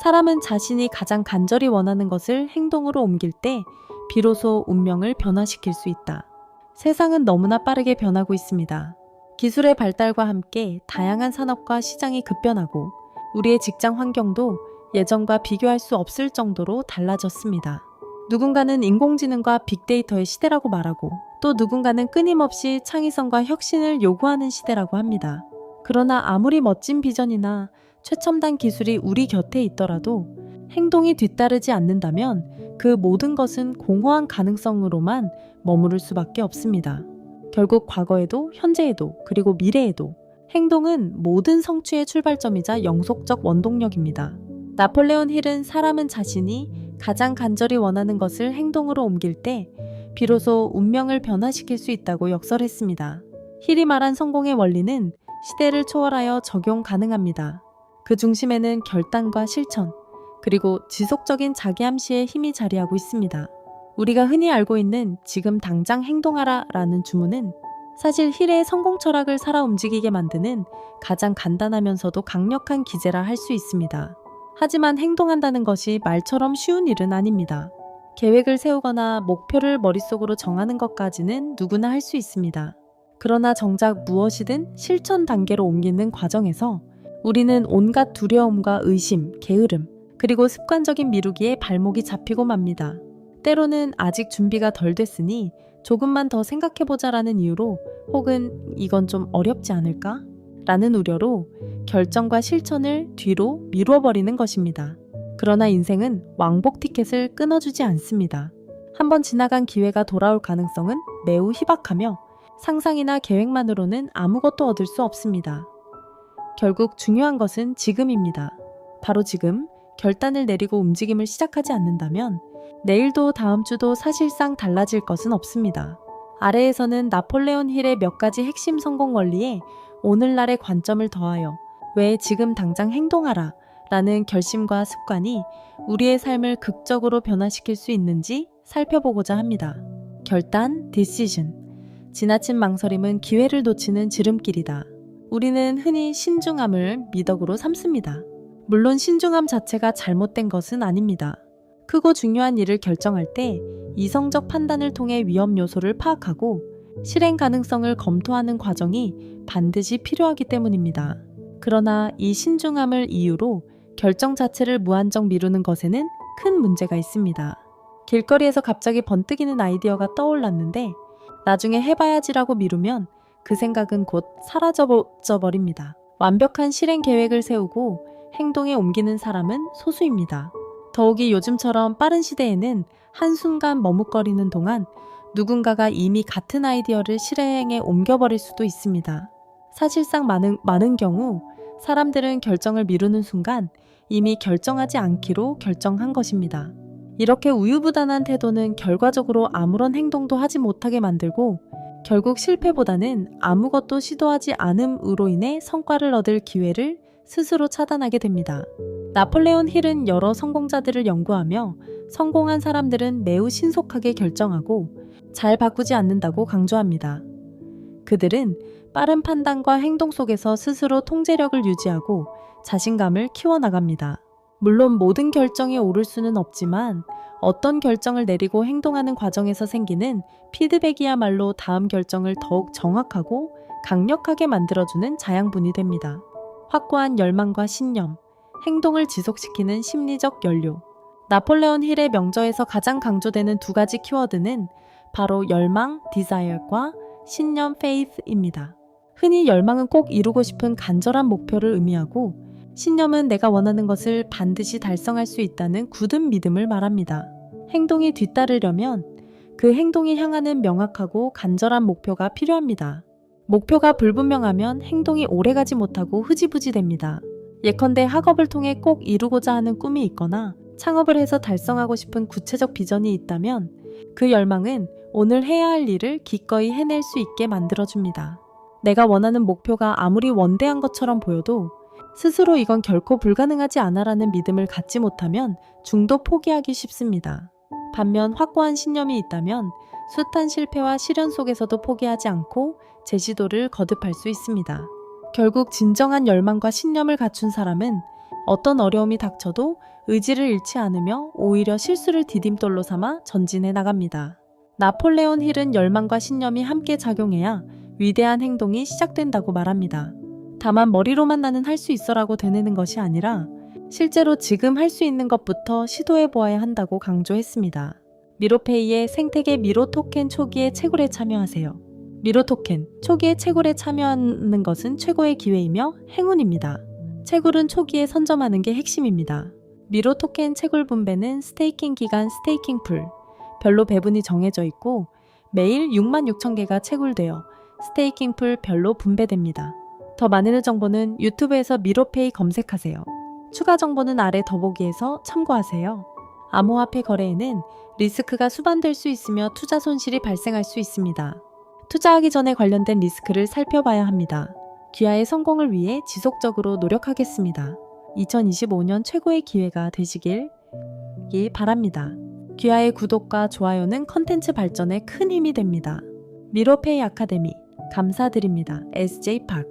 사람은 자신이 가장 간절히 원하는 것을 행동으로 옮길 때 비로소 운명을 변화시킬 수 있다. 세상은 너무나 빠르게 변하고 있습니다. 기술의 발달과 함께 다양한 산업과 시장이 급변하고 우리의 직장 환경도 예전과 비교할 수 없을 정도로 달라졌습니다. 누군가는 인공지능과 빅데이터의 시대라고 말하고 또 누군가는 끊임없이 창의성과 혁신을 요구하는 시대라고 합니다. 그러나 아무리 멋진 비전이나 최첨단 기술이 우리 곁에 있더라도 행동이 뒤따르지 않는다면 그 모든 것은 공허한 가능성으로만 머무를 수밖에 없습니다. 결국 과거에도 현재에도 그리고 미래에도 행동은 모든 성취의 출발점이자 영속적 원동력입니다. 나폴레온 힐은 사람은 자신이 가장 간절히 원하는 것을 행동으로 옮길 때 비로소 운명을 변화시킬 수 있다고 역설했습니다. 힐이 말한 성공의 원리는 시대를 초월하여 적용 가능합니다. 그 중심에는 결단과 실천, 그리고 지속적인 자기암시의 힘이 자리하고 있습니다. 우리가 흔히 알고 있는 지금 당장 행동하라 라는 주문은 사실 힐의 성공 철학을 살아 움직이게 만드는 가장 간단하면서도 강력한 기제라 할 수 있습니다. 하지만 행동한다는 것이 말처럼 쉬운 일은 아닙니다. 계획을 세우거나 목표를 머릿속으로 정하는 것까지는 누구나 할 수 있습니다. 그러나 정작 무엇이든 실천 단계로 옮기는 과정에서 우리는 온갖 두려움과 의심, 게으름, 그리고 습관적인 미루기에 발목이 잡히고 맙니다. 때로는 아직 준비가 덜 됐으니 조금만 더 생각해보자라는 이유로 혹은 이건 좀 어렵지 않을까? 라는 우려로 결정과 실천을 뒤로 미뤄버리는 것입니다. 그러나 인생은 왕복 티켓을 끊어주지 않습니다. 한번 지나간 기회가 돌아올 가능성은 매우 희박하며 상상이나 계획만으로는 아무것도 얻을 수 없습니다. 결국 중요한 것은 지금입니다. 바로 지금 결단을 내리고 움직임을 시작하지 않는다면 내일도 다음 주도 사실상 달라질 것은 없습니다. 아래에서는 나폴레온 힐의 몇 가지 핵심 성공 원리에 오늘날의 관점을 더하여 왜 지금 당장 행동하라 라는 결심과 습관이 우리의 삶을 극적으로 변화시킬 수 있는지 살펴보고자 합니다. 결단, decision. 지나친 망설임은 기회를 놓치는 지름길이다. 우리는 흔히 신중함을 미덕으로 삼습니다. 물론 신중함 자체가 잘못된 것은 아닙니다. 크고 중요한 일을 결정할 때 이성적 판단을 통해 위험 요소를 파악하고 실행 가능성을 검토하는 과정이 반드시 필요하기 때문입니다. 그러나 이 신중함을 이유로 결정 자체를 무한정 미루는 것에는 큰 문제가 있습니다. 길거리에서 갑자기 번뜩이는 아이디어가 떠올랐는데 나중에 해봐야지라고 미루면 그 생각은 곧 사라져버립니다. 완벽한 실행 계획을 세우고 행동에 옮기는 사람은 소수입니다. 더욱이 요즘처럼 빠른 시대에는 한순간 머뭇거리는 동안 누군가가 이미 같은 아이디어를 실행에 옮겨버릴 수도 있습니다. 사실상 많은 경우 사람들은 결정을 미루는 순간 이미 결정하지 않기로 결정한 것입니다. 이렇게 우유부단한 태도는 결과적으로 아무런 행동도 하지 못하게 만들고 결국 실패보다는 아무것도 시도하지 않음으로 인해 성과를 얻을 기회를 스스로 차단하게 됩니다. 나폴레온 힐은 여러 성공자들을 연구하며 성공한 사람들은 매우 신속하게 결정하고 잘 바꾸지 않는다고 강조합니다. 그들은 빠른 판단과 행동 속에서 스스로 통제력을 유지하고 자신감을 키워나갑니다. 물론 모든 결정이 옳을 수는 없지만 어떤 결정을 내리고 행동하는 과정에서 생기는 피드백이야말로 다음 결정을 더욱 정확하고 강력하게 만들어주는 자양분이 됩니다. 확고한 열망과 신념, 행동을 지속시키는 심리적 연료. 나폴레온 힐의 명저에서 가장 강조되는 두 가지 키워드는 바로 열망, desire과 신념, faith입니다. 흔히 열망은 꼭 이루고 싶은 간절한 목표를 의미하고 신념은 내가 원하는 것을 반드시 달성할 수 있다는 굳은 믿음을 말합니다. 행동이 뒤따르려면 그 행동이 향하는 명확하고 간절한 목표가 필요합니다. 목표가 불분명하면 행동이 오래가지 못하고 흐지부지 됩니다. 예컨대 학업을 통해 꼭 이루고자 하는 꿈이 있거나 창업을 해서 달성하고 싶은 구체적 비전이 있다면 그 열망은 오늘 해야 할 일을 기꺼이 해낼 수 있게 만들어줍니다. 내가 원하는 목표가 아무리 원대한 것처럼 보여도 스스로 이건 결코 불가능하지 않아라는 믿음을 갖지 못하면 중도 포기하기 쉽습니다. 반면 확고한 신념이 있다면 숱한 실패와 시련 속에서도 포기하지 않고 제시도를 거듭할 수 있습니다. 결국 진정한 열망과 신념을 갖춘 사람은 어떤 어려움이 닥쳐도 의지를 잃지 않으며 오히려 실수를 디딤돌로 삼아 전진해 나갑니다. 나폴레온 힐은 열망과 신념이 함께 작용해야 위대한 행동이 시작된다고 말합니다. 다만 머리로만 나는 할 수 있어라고 되뇌는 것이 아니라 실제로 지금 할 수 있는 것부터 시도해 보아야 한다고 강조했습니다. 미로페이의 생태계 미로 토켄 초기에 채굴에 참여하세요. 미로 토켄 초기에 채굴에 참여하는 것은 최고의 기회이며 행운입니다. 채굴은 초기에 선점하는 게 핵심입니다. 미로 토켄 채굴 분배는 스테이킹 기간 스테이킹 풀 별로 배분이 정해져 있고 매일 66,000개가 채굴되어 스테이킹 풀 별로 분배됩니다. 더 많은 정보는 유튜브에서 미로페이 검색하세요. 추가 정보는 아래 더보기에서 참고하세요. 암호화폐 거래에는 리스크가 수반될 수 있으며 투자 손실이 발생할 수 있습니다. 투자하기 전에 관련된 리스크를 살펴봐야 합니다. 귀하의 성공을 위해 지속적으로 노력하겠습니다. 2025년 최고의 기회가 되시길 바랍니다. 귀하의 구독과 좋아요는 컨텐츠 발전에 큰 힘이 됩니다. 미로페이 아카데미 감사드립니다. SJ 팍